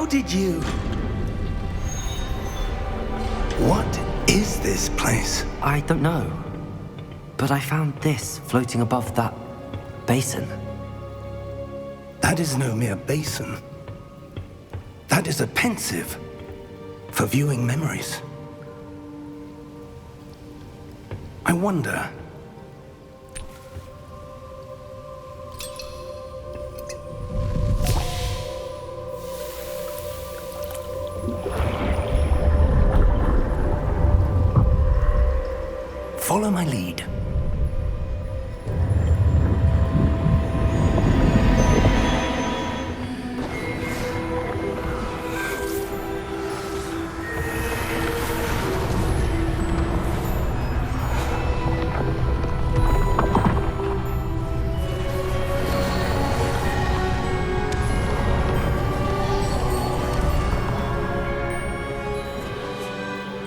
How did you... What is this place? I don't know. But I found this floating above that basin. That is no mere basin. That is a pensive for viewing memories. I wonder... Follow my lead.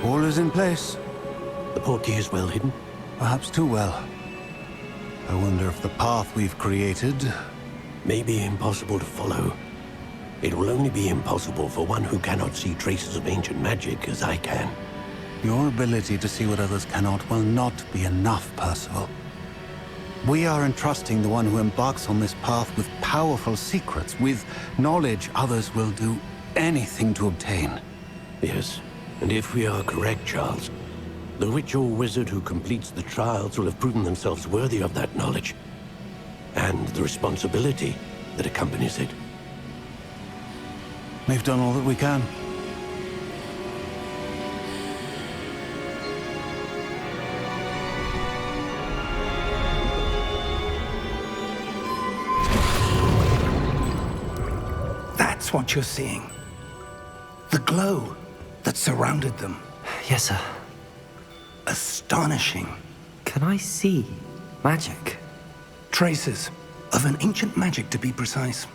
All is in place. The portkey is well hidden. Perhaps too well. I wonder if the path we've created... May be impossible to follow. It will only be impossible for one who cannot see traces of ancient magic as I can. Your ability to see what others cannot will not be enough, Percival. We are entrusting the one who embarks on this path with powerful secrets, with knowledge others will do anything to obtain. Yes, and if we are correct, Charles, the witch or wizard who completes the trials will have proven themselves worthy of that knowledge, and the responsibility that accompanies it. We've done all that we can. That's what you're seeing. The glow that surrounded them. Yes, sir. Astonishing. Can I see magic? Traces of an ancient magic, to be precise.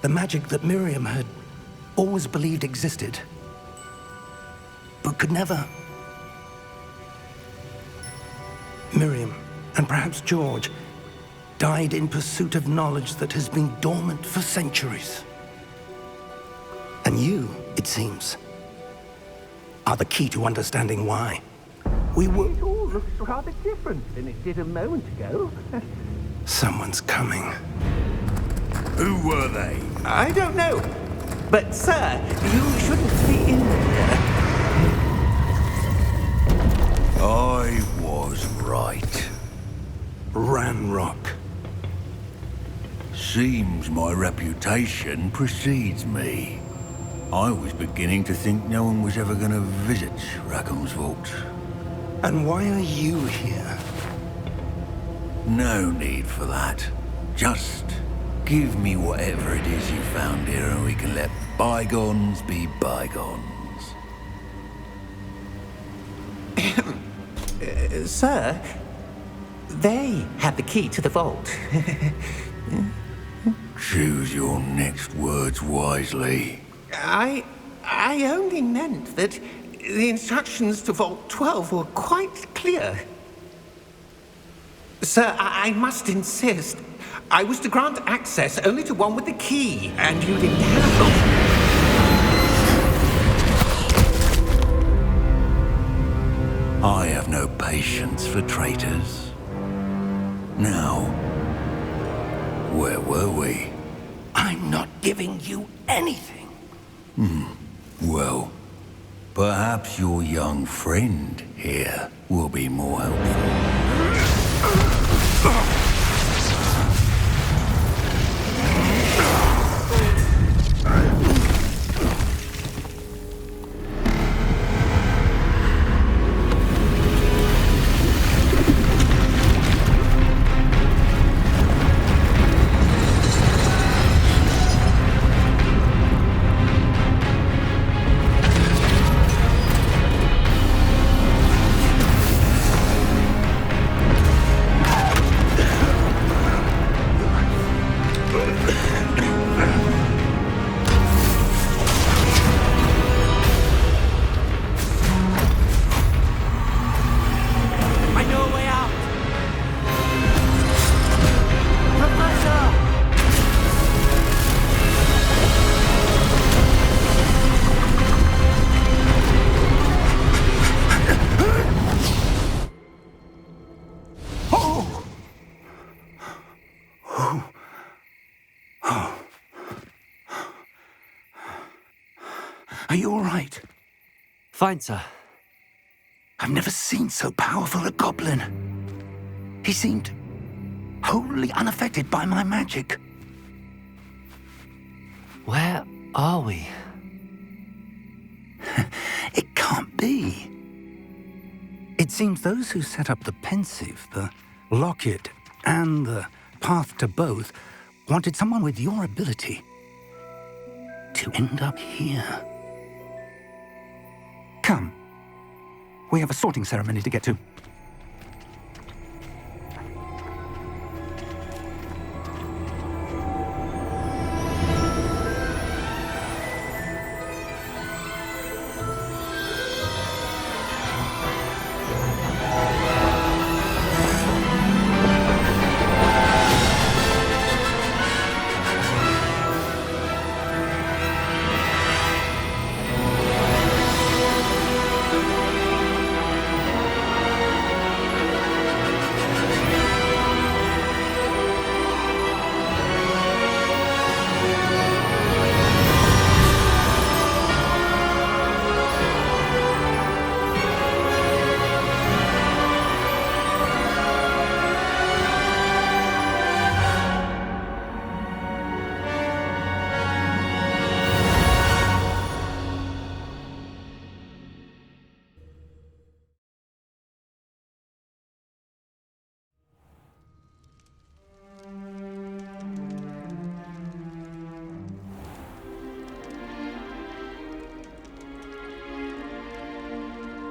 The magic that Miriam had always believed existed, but could never. Miriam, and perhaps George, died in pursuit of knowledge that has been dormant for centuries. And you, it seems, are the key to understanding why. We were... It all looks rather different than it did a moment ago. Someone's coming. Who were they? I don't know. But, sir, you shouldn't be in there. I was right. Ranrock. Seems my reputation precedes me. I was beginning to think no one was ever going to visit Rackham's vault. And why are you here? No need for that. Just give me whatever it is you found here and we can let bygones be bygones. Sir, they had the key to the vault. Choose your next words wisely. I only meant that the instructions to Vault 12 were quite clear. Sir, I must insist. I was to grant access only to one with the key, and you didn't have I have no patience for traitors. Now, where were we? I'm not giving you anything. Well, perhaps your young friend here will be more helpful. Are you all right? Fine, sir. I've never seen so powerful a goblin. He seemed wholly unaffected by my magic. Where are we? It can't be. It seems those who set up the pensive, the locket, and the path to both wanted someone with your ability to end up here. Come. We have a sorting ceremony to get to.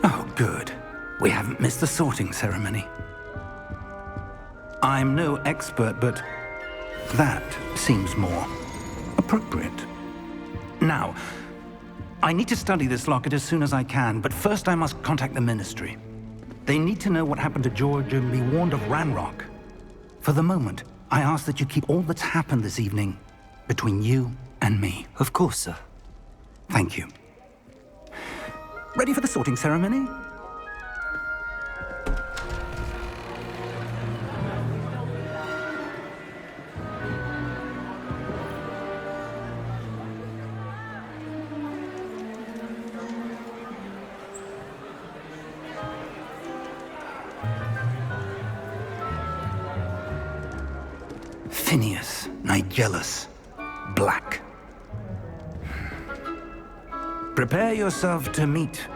Oh, good. We haven't missed the sorting ceremony. I'm no expert, but that seems more appropriate. Now, I need to study this locket as soon as I can, but first I must contact the Ministry. They need to know what happened to George and be warned of Ranrock. For the moment, I ask that you keep all that's happened this evening between you and me. Of course, sir. Thank you. Ready for the sorting ceremony? Phineas, Nigellus, Black. Prepare yourself to meet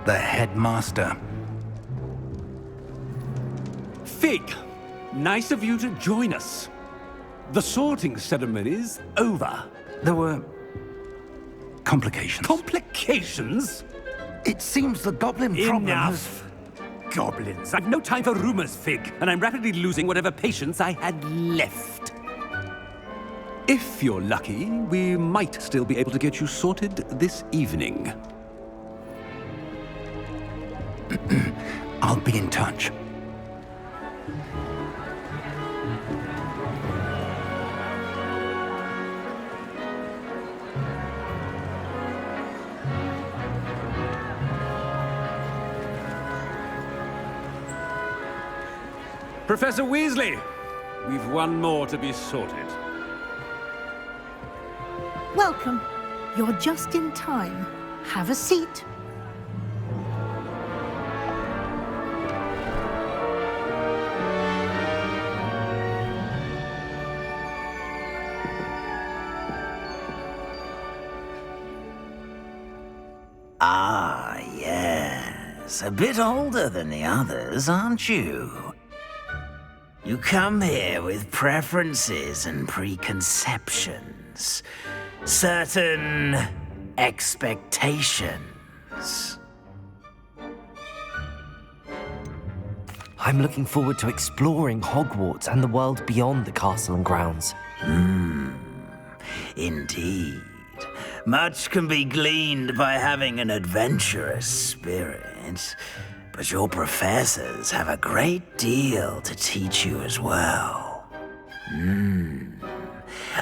the headmaster. Fig, nice of you to join us. The sorting ceremony's over. There were complications. Complications? It seems the goblin problem has... Enough! Goblins. I've no time for rumors, Fig, and I'm rapidly losing whatever patience I had left. If you're lucky, we might still be able to get you sorted this evening. I'll be in touch. Professor Weasley, we've one more to be sorted. Welcome. You're just in time. Have a seat. Ah, yes. A bit older than the others, aren't you? You come here with preferences and preconceptions. Certain expectations. I'm looking forward to exploring Hogwarts and the world beyond the castle and grounds. Indeed. Much can be gleaned by having an adventurous spirit, but your professors have a great deal to teach you as well.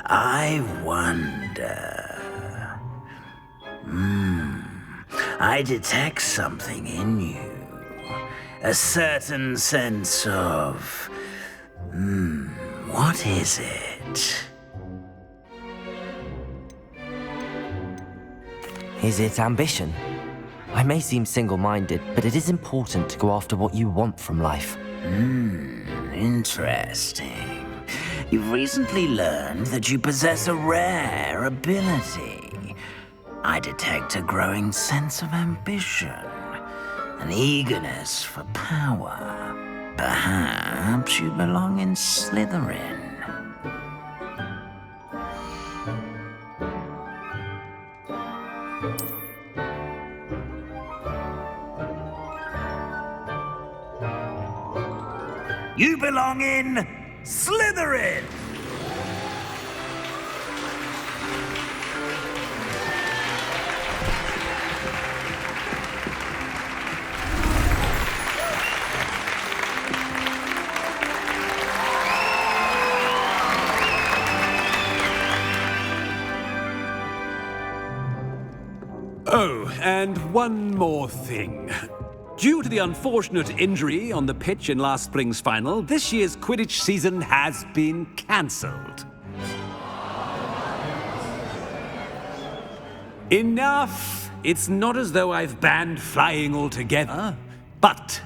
I wonder... I detect something in you. A certain sense of... what is it? Is it ambition? I may seem single-minded, but it is important to go after what you want from life. Interesting. You've recently learned that you possess a rare ability. I detect a growing sense of ambition, an eagerness for power. Perhaps you belong in Slytherin. You belong in Slytherin! Oh, and one more thing. Due to the unfortunate injury on the pitch in last spring's final, this year's Quidditch season has been cancelled. Enough! It's not as though I've banned flying altogether, but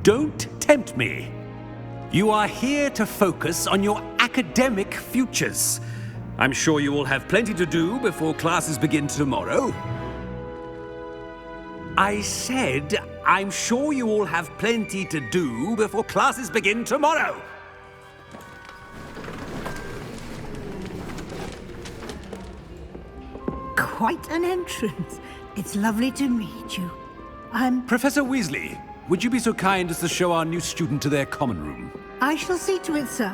don't tempt me. You are here to focus on your academic futures. I'm sure you all have plenty to do before classes begin tomorrow. I said, I'm sure you all have plenty to do before classes begin tomorrow. Quite an entrance. It's lovely to meet you. Professor Weasley, would you be so kind as to show our new student to their common room? I shall see to it, sir.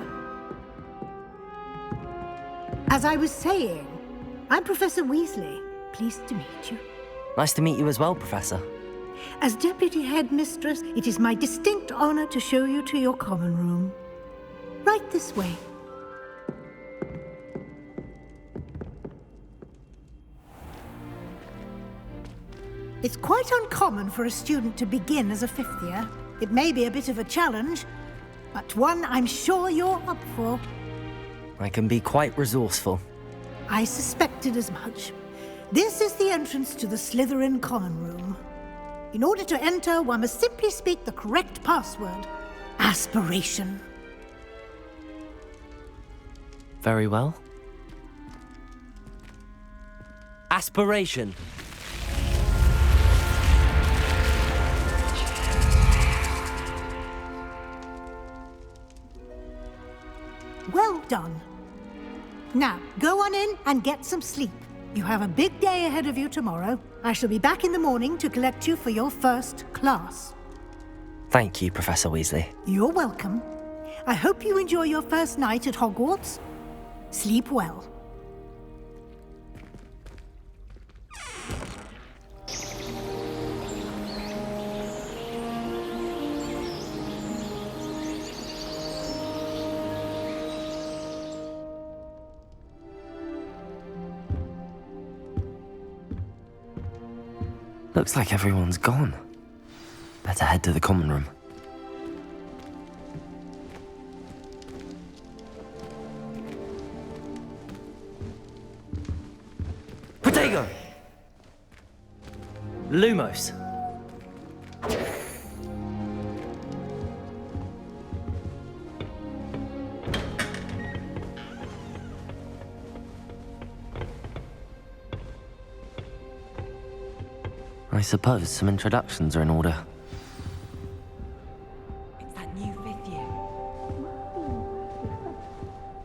As I was saying, I'm Professor Weasley. Pleased to meet you. Nice to meet you as well, Professor. As Deputy Headmistress, it is my distinct honor to show you to your common room. Right this way. It's quite uncommon for a student to begin as a fifth year. It may be a bit of a challenge, but one I'm sure you're up for. I can be quite resourceful. I suspected as much. This is the entrance to the Slytherin common room. In order to enter, one must simply speak the correct password. Aspiration. Very well. Aspiration. Well done. Now, go on in and get some sleep. You have a big day ahead of you tomorrow. I shall be back in the morning to collect you for your first class. Thank you, Professor Weasley. You're welcome. I hope you enjoy your first night at Hogwarts. Sleep well. Looks like everyone's gone. Better head to the common room. Protego! Lumos. I suppose some introductions are in order. It's that new fifth year.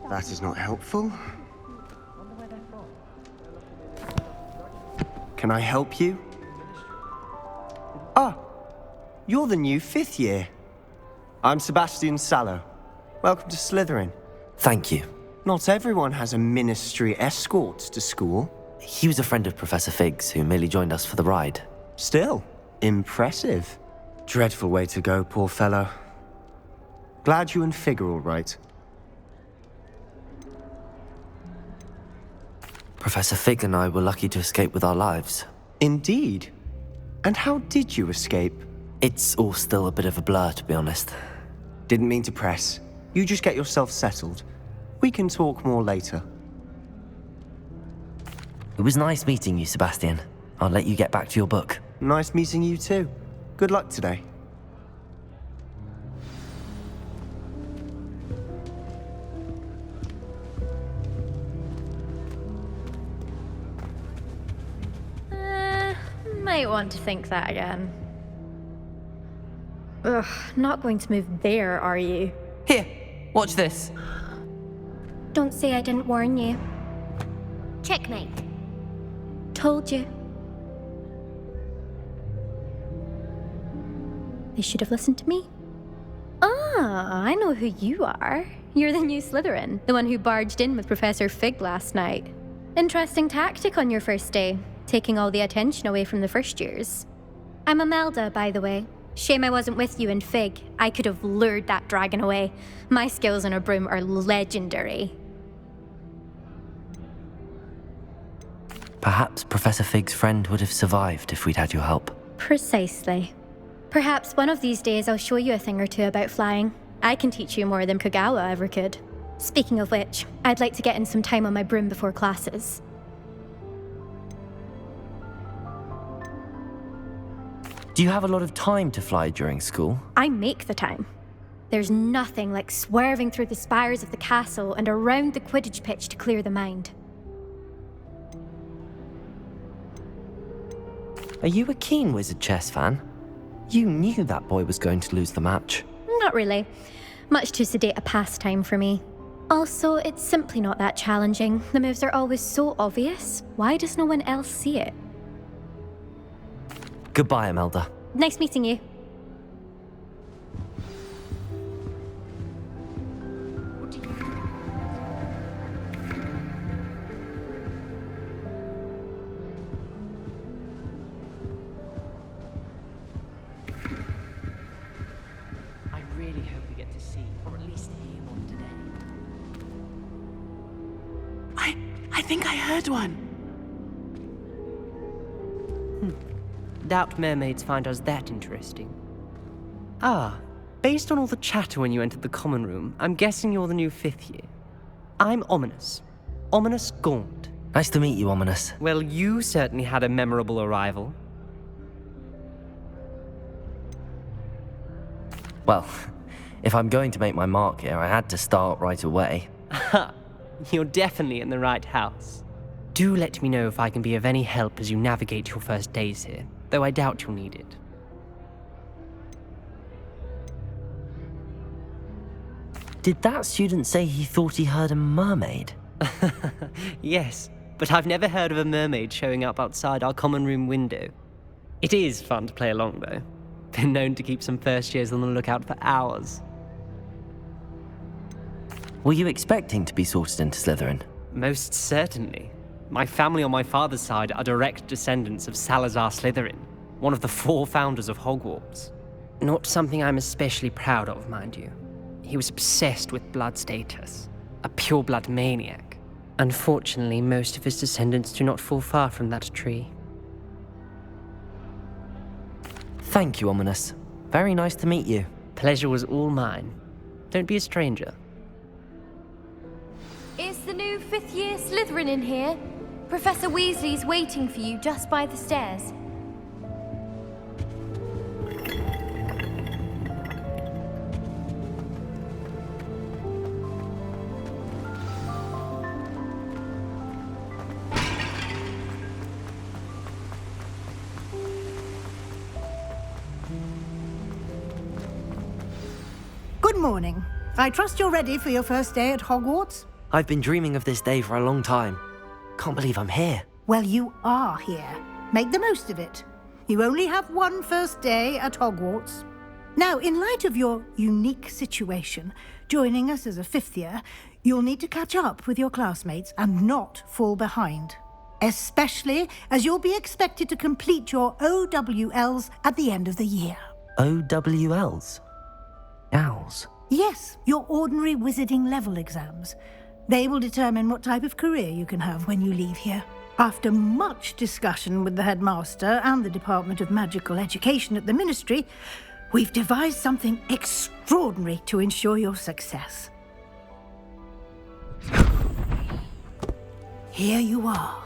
That is not helpful. Can I help you? Ah, you're the new fifth year. I'm Sebastian Sallow. Welcome to Slytherin. Thank you. Not everyone has a ministry escort to school. He was a friend of Professor Fig's who merely joined us for the ride. Still, impressive. Dreadful way to go, poor fellow. Glad you and Fig are all right. Professor Fig and I were lucky to escape with our lives. Indeed. And how did you escape? It's all still a bit of a blur, to be honest. Didn't mean to press. You just get yourself settled. We can talk more later. It was nice meeting you, Sebastian. I'll let you get back to your book. Nice meeting you too. Good luck today. Might want to think that again. Ugh, not going to move there, are you? Here, watch this. Don't say I didn't warn you. Checkmate. Told you. They should have listened to me. Ah, I know who you are. You're the new Slytherin, the one who barged in with Professor Fig last night. Interesting tactic on your first day, taking all the attention away from the first years. I'm Imelda, by the way. Shame I wasn't with you in Fig. I could have lured that dragon away. My skills on a broom are legendary. Perhaps Professor Fig's friend would have survived if we'd had your help. Precisely. Perhaps one of these days I'll show you a thing or two about flying. I can teach you more than Kogawa ever could. Speaking of which, I'd like to get in some time on my broom before classes. Do you have a lot of time to fly during school? I make the time. There's nothing like swerving through the spires of the castle and around the Quidditch pitch to clear the mind. Are you a keen Wizard chess fan? You knew that boy was going to lose the match. Not really. Much too sedate a pastime for me. Also, it's simply not that challenging. The moves are always so obvious. Why does no one else see it? Goodbye, Imelda. Nice meeting you. I really hope we get to see, or at least hear one today. I think I heard one. Doubt mermaids find us that interesting. Ah, based on all the chatter when you entered the common room, I'm guessing you're the new 5th year. I'm Ominous. Ominous Gaunt. Nice to meet you, Ominous. Well, you certainly had a memorable arrival. Well, if I'm going to make my mark here, I had to start right away. Ha! You're definitely in the right house. Do let me know if I can be of any help as you navigate your first days here, though I doubt you'll need it. Did that student say he thought he heard a mermaid? Yes, but I've never heard of a mermaid showing up outside our common room window. It is fun to play along, though. Been known to keep some first years on the lookout for hours. Were you expecting to be sorted into Slytherin? Most certainly. My family on my father's side are direct descendants of Salazar Slytherin, one of the 4 founders of Hogwarts. Not something I'm especially proud of, mind you. He was obsessed with blood status, a pure-blood maniac. Unfortunately, most of his descendants do not fall far from that tree. Thank you, Ominous. Very nice to meet you. Pleasure was all mine. Don't be a stranger. Is the new 5th year Slytherin in here? Professor Weasley's waiting for you just by the stairs. Good morning. I trust you're ready for your first day at Hogwarts? I've been dreaming of this day for a long time. Can't believe I'm here. Well, you are here. Make the most of it. You only have one first day at Hogwarts. Now, in light of your unique situation, joining us as a 5th year, you'll need to catch up with your classmates and not fall behind. Especially as you'll be expected to complete your OWLs at the end of the year. OWLs? Owls? Yes, your ordinary wizarding level exams. They will determine what type of career you can have when you leave here. After much discussion with the headmaster and the Department of Magical Education at the Ministry, we've devised something extraordinary to ensure your success. Here you are.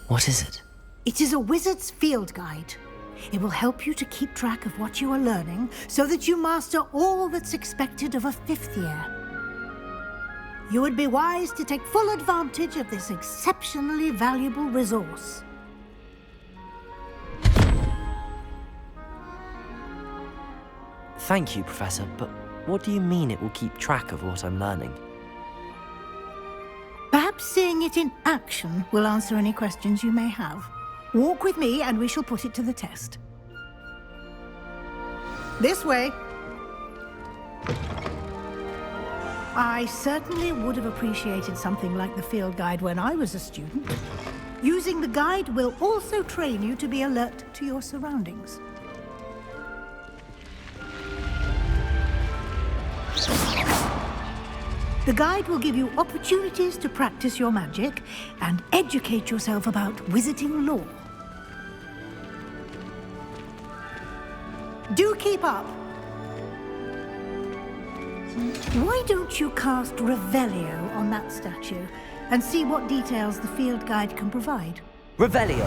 What is it? It is a wizard's field guide. It will help you to keep track of what you are learning so that you master all that's expected of a 5th year. You would be wise to take full advantage of this exceptionally valuable resource. Thank you, Professor, but what do you mean it will keep track of what I'm learning? Perhaps seeing it in action will answer any questions you may have. Walk with me and we shall put it to the test. This way. I certainly would have appreciated something like the field guide when I was a student. Using the guide will also train you to be alert to your surroundings. The guide will give you opportunities to practice your magic and educate yourself about wizarding lore. Do keep up! Why don't you cast Revelio on that statue and see what details the field guide can provide? Revelio!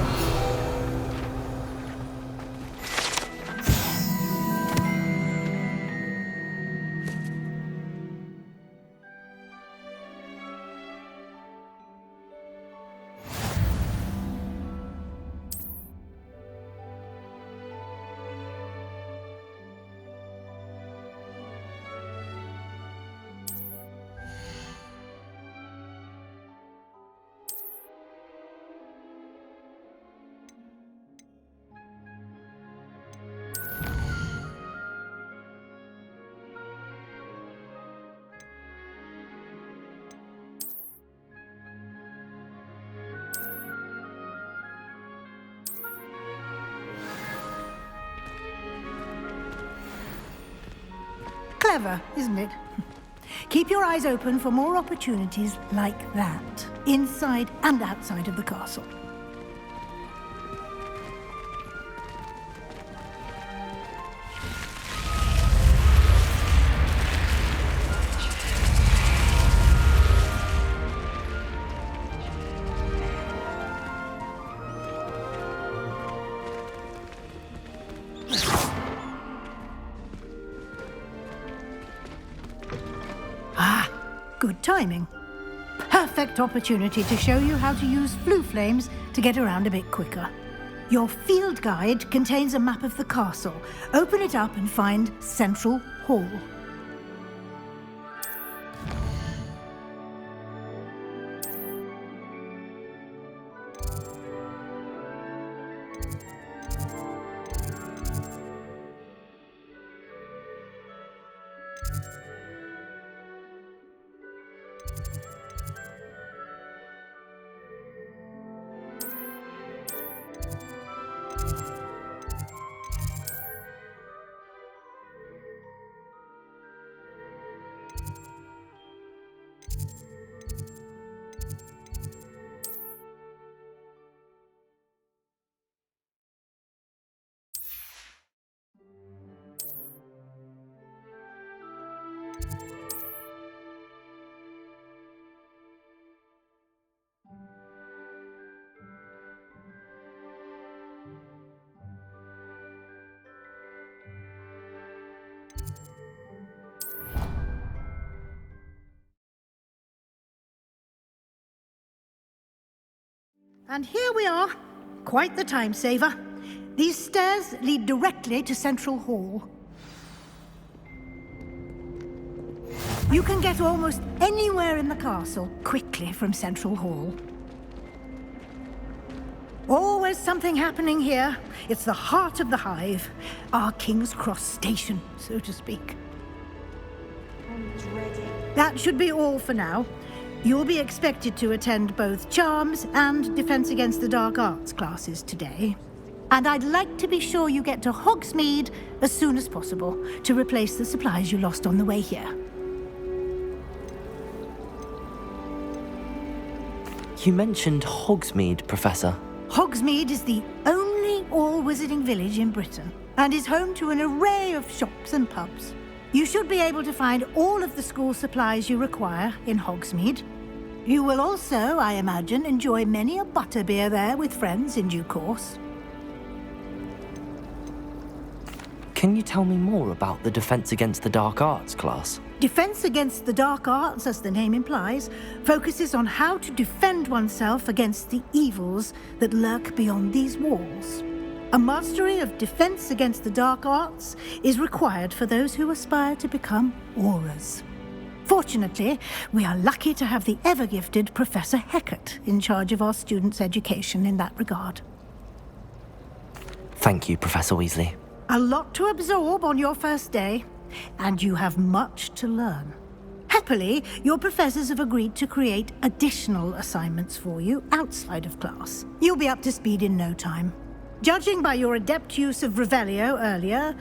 Clever, isn't it? Keep your eyes open for more opportunities like that, inside and outside of the castle. Good timing. Perfect opportunity to show you how to use flue flames to get around a bit quicker. Your field guide contains a map of the castle. Open it up and find Central Hall. And here we are. Quite the time saver. These stairs lead directly to Central Hall. You can get almost anywhere in the castle quickly from Central Hall. Always something happening here. It's the heart of the hive. Our King's Cross station, so to speak. I'm dreading. That should be all for now. You'll be expected to attend both Charms and Defense Against the Dark Arts classes today. And I'd like to be sure you get to Hogsmeade as soon as possible to replace the supplies you lost on the way here. You mentioned Hogsmeade, Professor. Hogsmeade is the only all-wizarding village in Britain and is home to an array of shops and pubs. You should be able to find all of the school supplies you require in Hogsmeade. You will also, I imagine, enjoy many a butterbeer there with friends in due course. Can you tell me more about the Defense Against the Dark Arts class? Defense Against the Dark Arts, as the name implies, focuses on how to defend oneself against the evils that lurk beyond these walls. A mastery of Defense Against the Dark Arts is required for those who aspire to become Aurors. Fortunately, we are lucky to have the ever-gifted Professor Hecat in charge of our students' education in that regard. Thank you, Professor Weasley. A lot to absorb on your first day, and you have much to learn. Happily, your professors have agreed to create additional assignments for you outside of class. You'll be up to speed in no time. Judging by your adept use of Revelio earlier,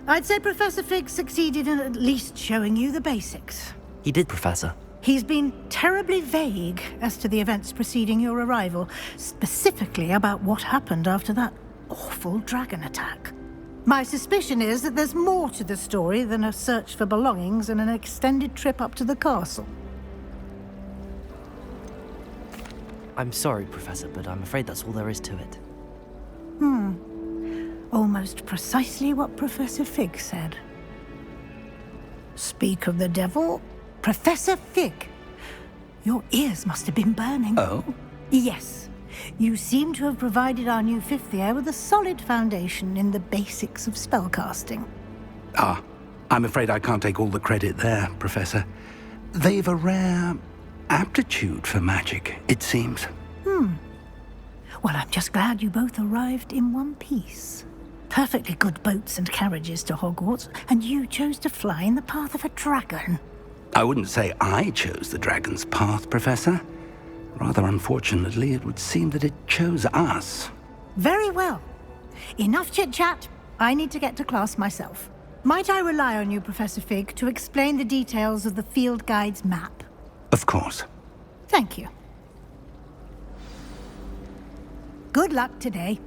I'd say Professor Fig succeeded in at least showing you the basics. He did, Professor. He's been terribly vague as to the events preceding your arrival, specifically about what happened after that awful dragon attack. My suspicion is that there's more to the story than a search for belongings and an extended trip up to the castle. I'm sorry, Professor, but I'm afraid that's all there is to it. Almost precisely what Professor Fig said. Speak of the devil, Professor Fig. Your ears must have been burning. Oh? Yes. You seem to have provided our new fifth year with a solid foundation in the basics of spellcasting. Ah, I'm afraid I can't take all the credit there, Professor. They've a rare aptitude for magic, it seems. Well, I'm just glad you both arrived in one piece. Perfectly good boats and carriages to Hogwarts, and you chose to fly in the path of a dragon. I wouldn't say I chose the dragon's path, Professor. Rather unfortunately, it would seem that it chose us. Very well. Enough chit-chat. I need to get to class myself. Might I rely on you, Professor Fig, to explain the details of the field guide's map? Of course. Thank you. Good luck today.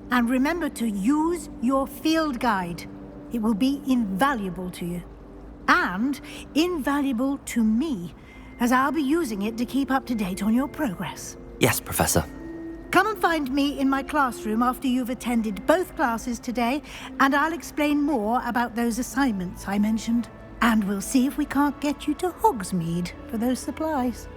And remember to use your field guide. It will be invaluable to you. And invaluable to me, as I'll be using it to keep up to date on your progress. Yes, Professor. Come and find me in my classroom after you've attended both classes today, and I'll explain more about those assignments I mentioned. And we'll see if we can't get you to Hogsmeade for those supplies.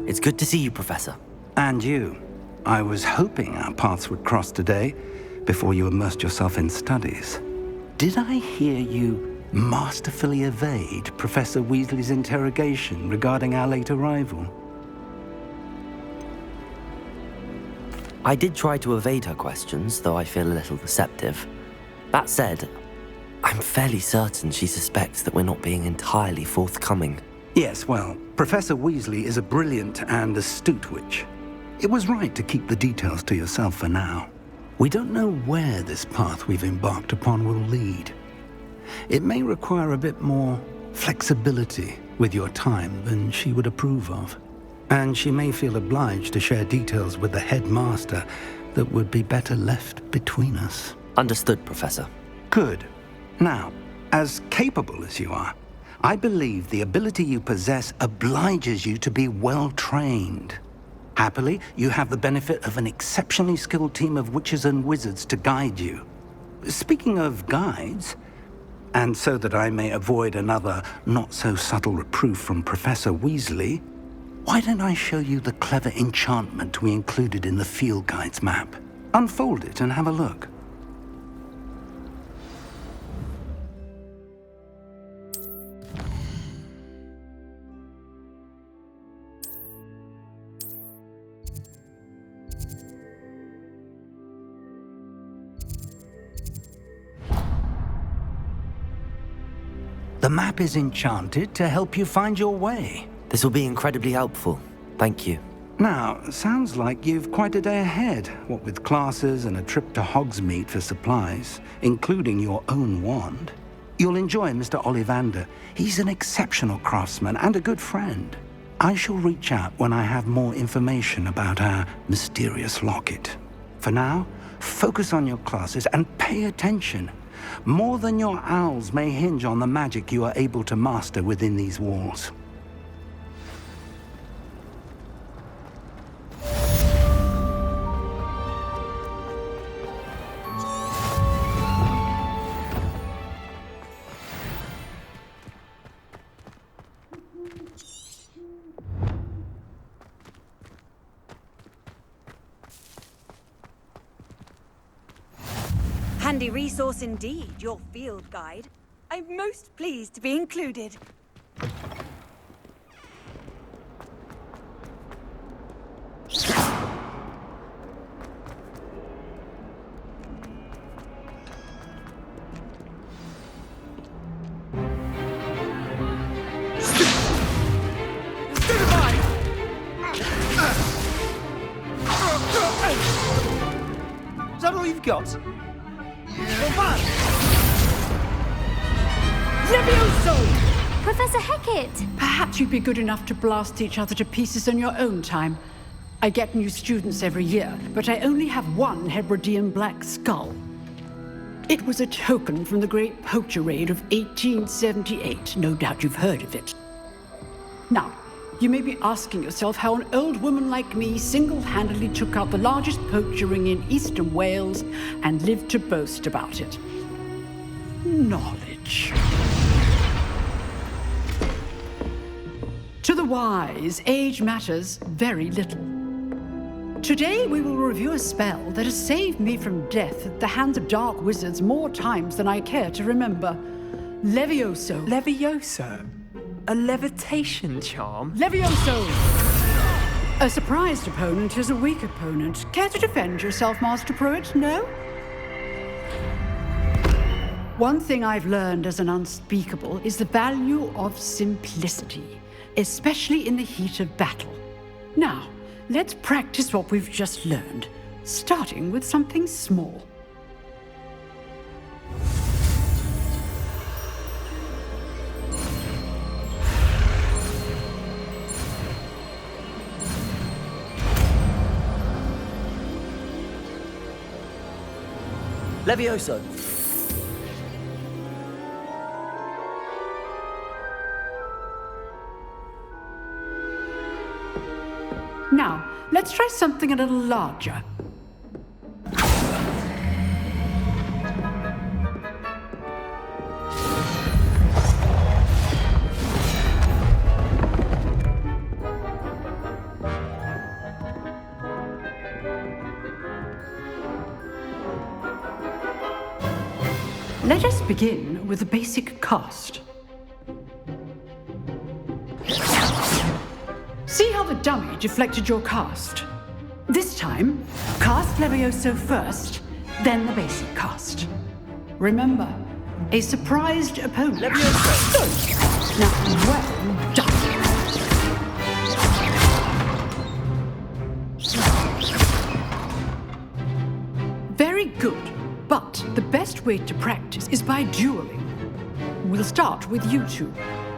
It's good to see you, Professor. And you. I was hoping our paths would cross today, before you immersed yourself in studies. Did I hear you masterfully evade Professor Weasley's interrogation regarding our late arrival? I did try to evade her questions, though I feel a little receptive. That said, I'm fairly certain she suspects that we're not being entirely forthcoming. Yes, well, Professor Weasley is a brilliant and astute witch. It was right to keep the details to yourself for now. We don't know where this path we've embarked upon will lead. It may require a bit more flexibility with your time than she would approve of. And she may feel obliged to share details with the headmaster that would be better left between us. Understood, Professor. Good. Now, as capable as you are, I believe the ability you possess obliges you to be well-trained. Happily, you have the benefit of an exceptionally skilled team of witches and wizards to guide you. Speaking of guides, and so that I may avoid another not-so-subtle reproof from Professor Weasley, why don't I show you the clever enchantment we included in the field guide's map? Unfold it and have a look. The map is enchanted to help you find your way. This will be incredibly helpful. Thank you. Now, sounds like you've quite a day ahead, what with classes and a trip to Hogsmeade for supplies, including your own wand. You'll enjoy Mr. Ollivander. He's an exceptional craftsman and a good friend. I shall reach out when I have more information about our mysterious locket. For now, focus on your classes and pay attention. More than your owls may hinge on the magic you are able to master within these walls. Handy resource indeed, your field guide. I'm most pleased to be included. Is that all you've got? Levioso! Professor Hecat! Perhaps you'd be good enough to blast each other to pieces in your own time. I get new students every year, but I only have one Hebridean black skull. It was a token from the Great Poacher Raid of 1878. No doubt you've heard of it. Now, you may be asking yourself how an old woman like me single-handedly took out the largest poacher ring in eastern Wales and lived to boast about it. Knowledge. To the wise, age matters very little. Today we will review a spell that has saved me from death at the hands of dark wizards more times than I care to remember. Levioso. Levioso? A levitation charm? Levioso! A surprised opponent is a weak opponent. Care to defend yourself, Master Pruitt? No? One thing I've learned as an unspeakable is the value of simplicity, especially in the heat of battle. Now, let's practice what we've just learned, starting with something small. Levioso! Now, let's try something a little larger. Let us begin with a basic cast. See how the dummy deflected your cast? This time, cast Levioso first, then the basic cast. Remember, a surprised opponent. Levioso! Now, well done. Very good. But the best way to practice is by dueling. We'll start with you two.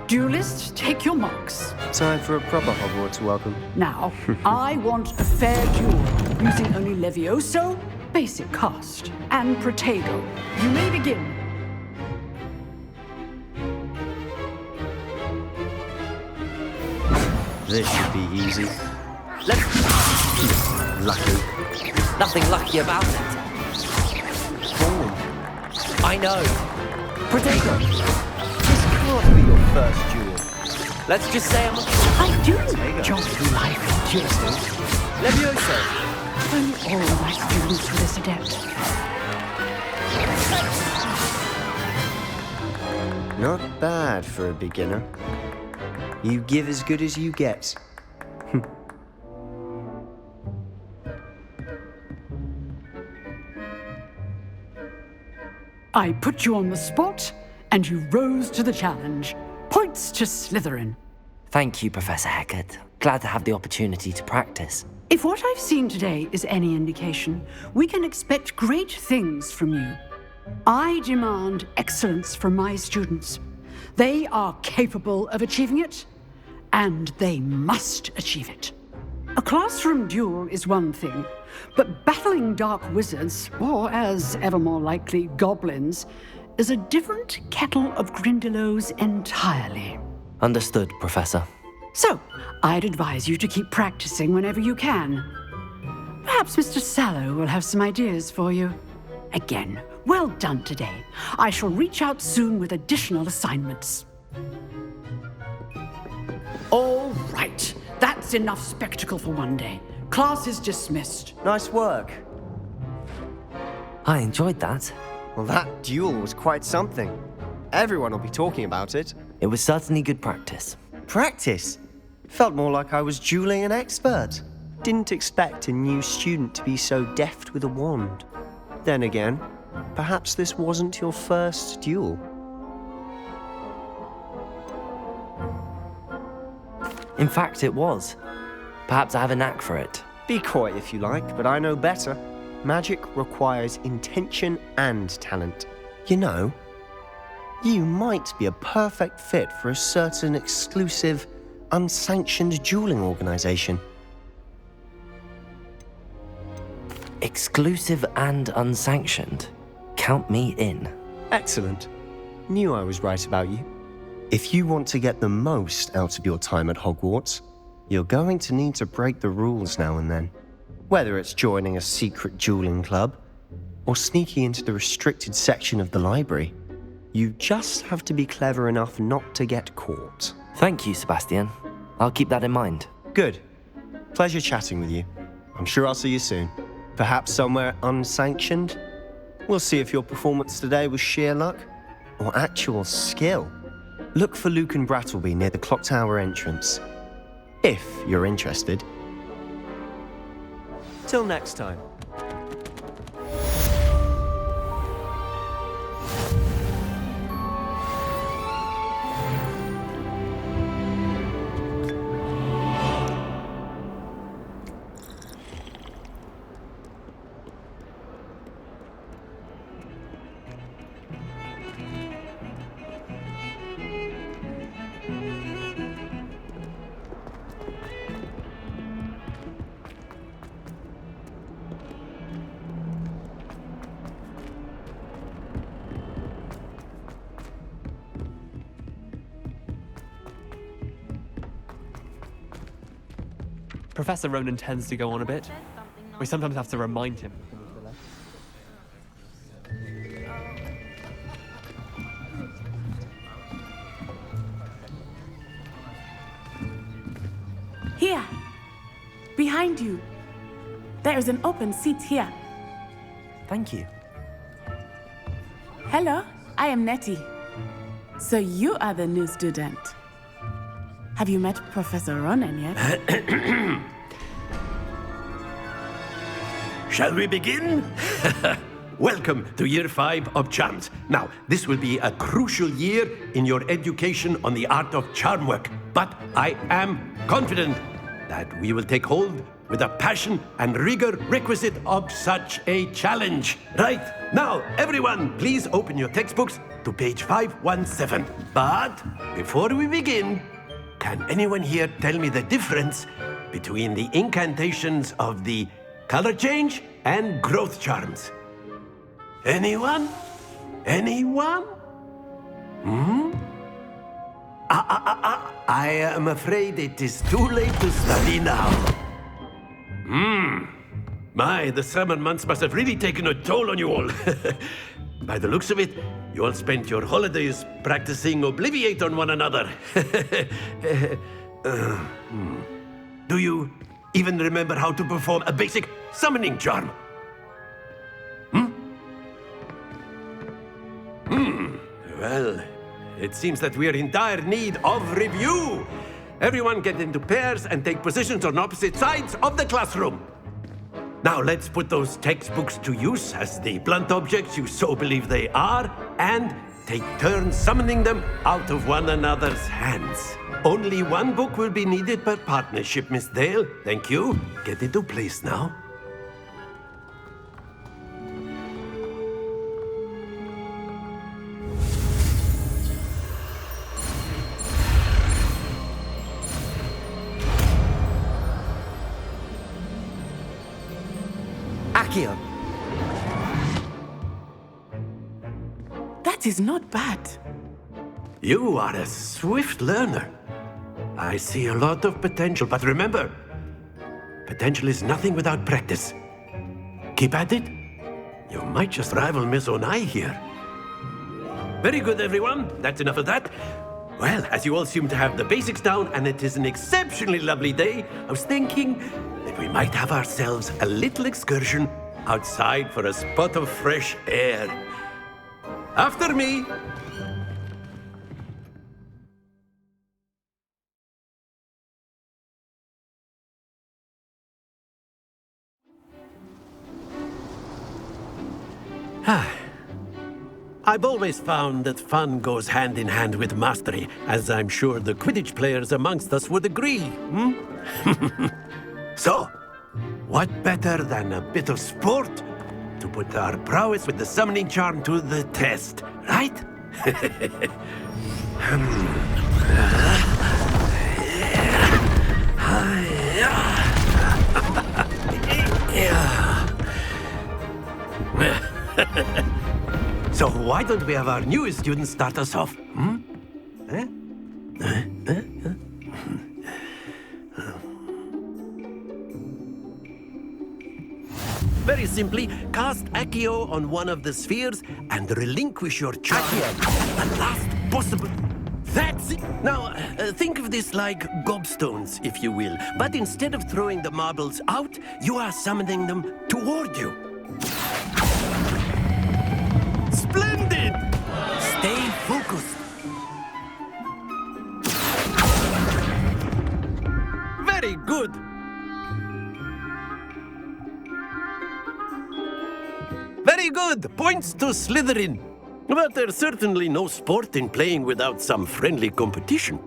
Duelists, take your marks. Time for a proper Hogwarts welcome. Now, I want a fair duel, using only Levioso, basic cast, and Protego. You may begin. This should be easy. Lucky. Nothing lucky about it. I know. Protego! This can't be your first duel. Let's just say I do enjoy life duels. Levioso! Only all my students for this adept. Not bad for a beginner. You give as good as you get. I put you on the spot, and you rose to the challenge. Points to Slytherin. Thank you, Professor Hecat. Glad to have the opportunity to practice. If what I've seen today is any indication, we can expect great things from you. I demand excellence from my students. They are capable of achieving it, and they must achieve it. A A classroom duel is one thing, but battling dark wizards, or as ever more likely, goblins, is a different kettle of Grindylows entirely. Understood, Professor. So, I'd advise you to keep practicing whenever you can. Perhaps Mr. Sallow will have some ideas for you. Again, well done today. I shall reach out soon with additional assignments. All right. That's enough spectacle for one day. Class is dismissed. Nice work. I enjoyed that. Well, that duel was quite something. Everyone will be talking about it. It was certainly good practice. Practice? Felt more like I was dueling an expert. Didn't expect a new student to be so deft with a wand. Then again, perhaps this wasn't your first duel. In fact, it was. Perhaps I have a knack for it. Be coy if you like, but I know better. Magic requires intention and talent. You know, you might be a perfect fit for a certain exclusive, unsanctioned dueling organization. Exclusive and unsanctioned? Count me in. Excellent. Knew I was right about you. If you want to get the most out of your time at Hogwarts, you're going to need to break the rules now and then. Whether it's joining a secret dueling club or sneaking into the restricted section of the library, you just have to be clever enough not to get caught. Thank you, Sebastian. I'll keep that in mind. Good. Pleasure chatting with you. I'm sure I'll see you soon. Perhaps somewhere unsanctioned? We'll see if your performance today was sheer luck or actual skill. Look for Luke and Brattleby near the clock tower entrance, if you're interested. Till next time. Professor Ronan tends to go on a bit. We sometimes have to remind him. Here, behind you. There is an open seat here. Thank you. Hello, I am Nettie. So you are the new student. Have you met Professor Ronan yet? Shall we begin? Welcome to Year 5 of Charms. Now, this will be a crucial year in your education on the art of charm work, but I am confident that we will take hold with the passion and rigor requisite of such a challenge. Right, now, everyone, please open your textbooks to page 517. But before we begin, can anyone here tell me the difference between the incantations of the color change and growth charms? Anyone? Anyone? I am afraid it is too late to study now. My, the summer months must have really taken a toll on you all. By the looks of it, you all spent your holidays practicing Obliviate on one another. Do you even remember how to perform a basic summoning charm? Well, it seems that we are in dire need of review. Everyone get into pairs and take positions on opposite sides of the classroom. Now let's put those textbooks to use as the blunt objects you so believe they are, and take turns summoning them out of one another's hands. Only one book will be needed per partnership, Miss Dale. Thank you. Get into place now. Accio! That is not bad. You are a swift learner. I see a lot of potential, but remember, potential is nothing without practice. Keep at it. You might just rival Miss Onai here. Very good, everyone. That's enough of that. Well, as you all seem to have the basics down, and it is an exceptionally lovely day, I was thinking that we might have ourselves a little excursion outside for a spot of fresh air. After me! I've always found that fun goes hand in hand with mastery, as I'm sure the Quidditch players amongst us would agree. So, what better than a bit of sport to put our prowess with the summoning charm to the test, right? So why don't we have our newest student start us off? Very simply, cast Accio on one of the spheres and relinquish your charm at the last possible... That's it! Now, think of this like gobstones, if you will. But instead of throwing the marbles out, you are summoning them toward you. Splendid! Stay focused. Very good. Very good. Points to Slytherin. But there's certainly no sport in playing without some friendly competition.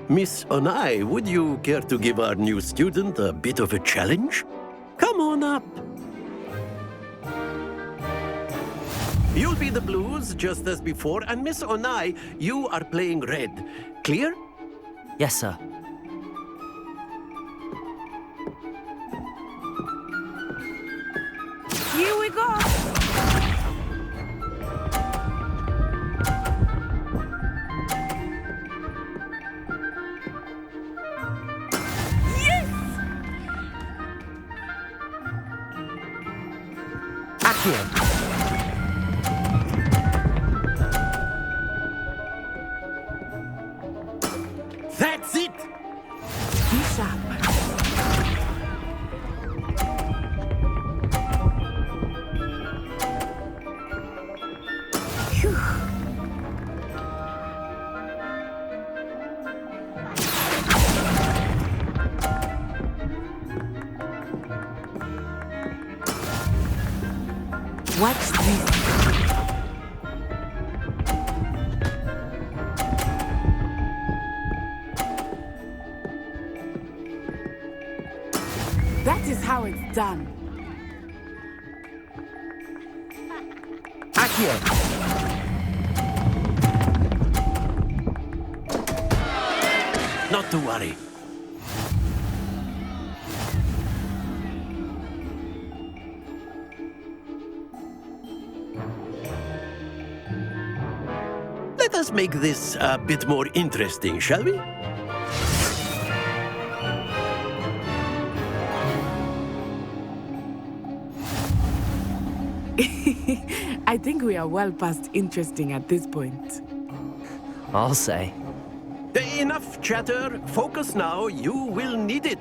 Miss Onai, would you care to give our new student a bit of a challenge? Come on up. You'll be the blues, just as before, and Miss Onai, you are playing red. Clear? Yes, sir. Here we go! Yes! Accio! That's it! Be sharp. Phew. Watch this. That is how it's done. Accio! Not to worry. Let us make this a bit more interesting, shall we? I think we are well past interesting at this point. I'll say. Enough chatter. Focus now. You will need it.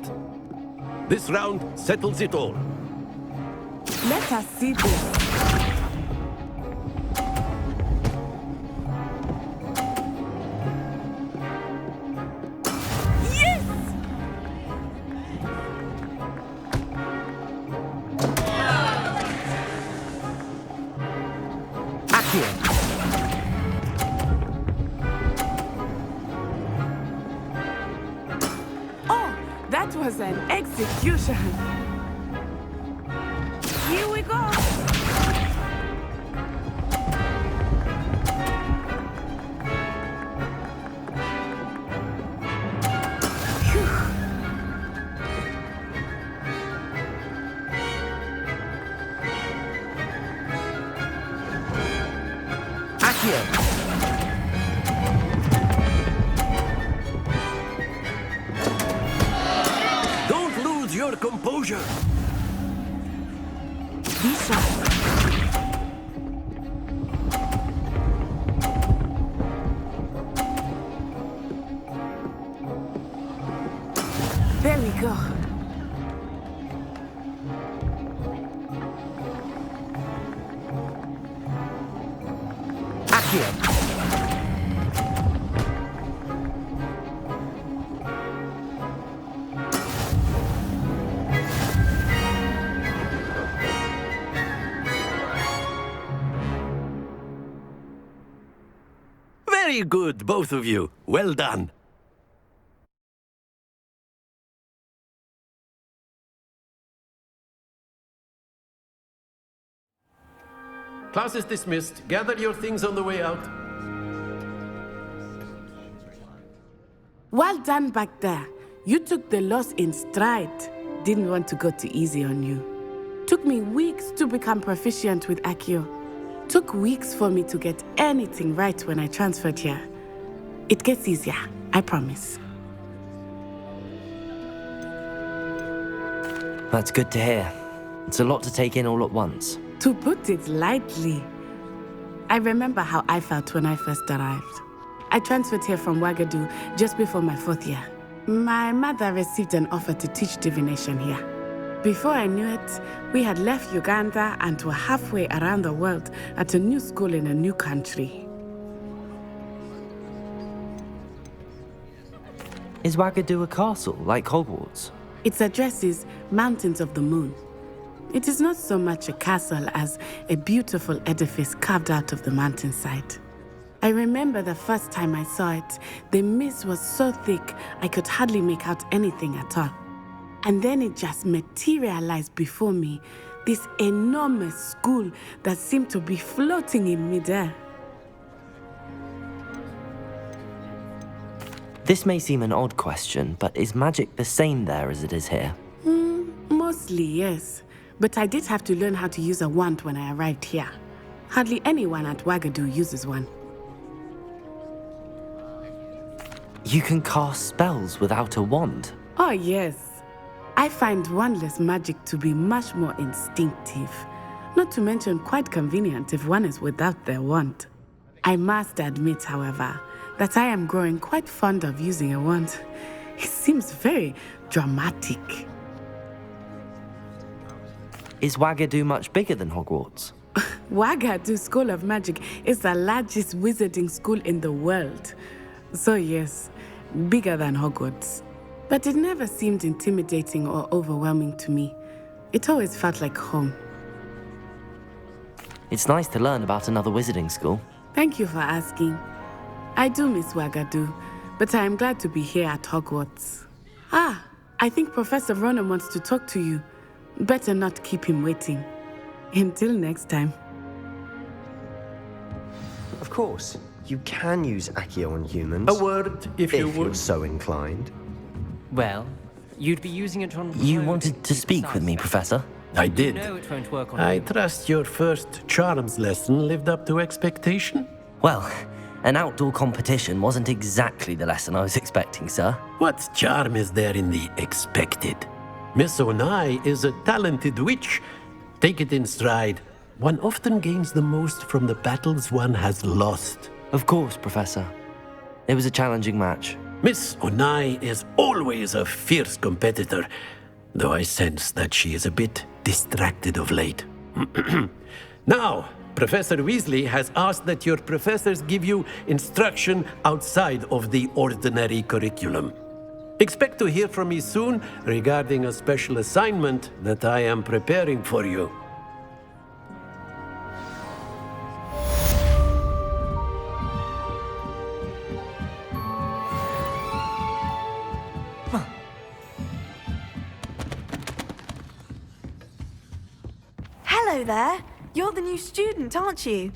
This round settles it all. Let us see this. Yes! Accio! Oh, that was an execution. Here we go! Accio! Don't lose your composure! Lisa. There we go. Accio! Very good, both of you. Well done. Class is dismissed. Gather your things on the way out. Well done back there. You took the loss in stride. Didn't want to go too easy on you. Took me weeks to become proficient with Accio. Took weeks for me to get anything right when I transferred here. It gets easier, I promise. That's good to hear. It's a lot to take in all at once. To put it lightly, I remember how I felt when I first arrived. I transferred here from Wagadu just before my 4th year. My mother received an offer to teach divination here. Before I knew it, we had left Uganda and were halfway around the world at a new school in a new country. Is Wagadu a castle, like Hogwarts? Its address is Mountains of the Moon. It is not so much a castle as a beautiful edifice carved out of the mountainside. I remember the first time I saw it, the mist was so thick I could hardly make out anything at all. And then it just materialized before me, this enormous school that seemed to be floating in midair. This may seem an odd question, but is magic the same there as it is here? Mostly, yes. But I did have to learn how to use a wand when I arrived here. Hardly anyone at Wagadu uses one. You can cast spells without a wand? Oh, yes. I find wandless magic to be much more instinctive. Not to mention quite convenient if one is without their wand. I must admit, however, that I am growing quite fond of using a wand. It seems very dramatic. Is Wagadu much bigger than Hogwarts? Wagadu School of Magic is the largest wizarding school in the world. So yes, bigger than Hogwarts. But it never seemed intimidating or overwhelming to me. It always felt like home. It's nice to learn about another wizarding school. Thank you for asking. I do miss Wagadu, but I am glad to be here at Hogwarts. Ah, I think Professor Ronan wants to talk to you. Better not keep him waiting. Until next time. Of course, you can use Accio on humans. A word, if you would. You're so inclined. Well, you'd be using it on... You wanted to speak with me, Professor? I did. No, it won't work on I you. trust your first charms lesson lived up to expectation? Well, an outdoor competition wasn't exactly the lesson I was expecting, sir. What charm is there in the expected? Miss Onai is a talented witch. Take it in stride. One often gains the most from the battles one has lost. Of course, Professor. It was a challenging match. Miss Onai is always a fierce competitor, though I sense that she is a bit distracted of late. Now, Professor Weasley has asked that your professors give you instruction outside of the ordinary curriculum. Expect to hear from me soon regarding a special assignment that I am preparing for you. Hello there. You're the new student, aren't you?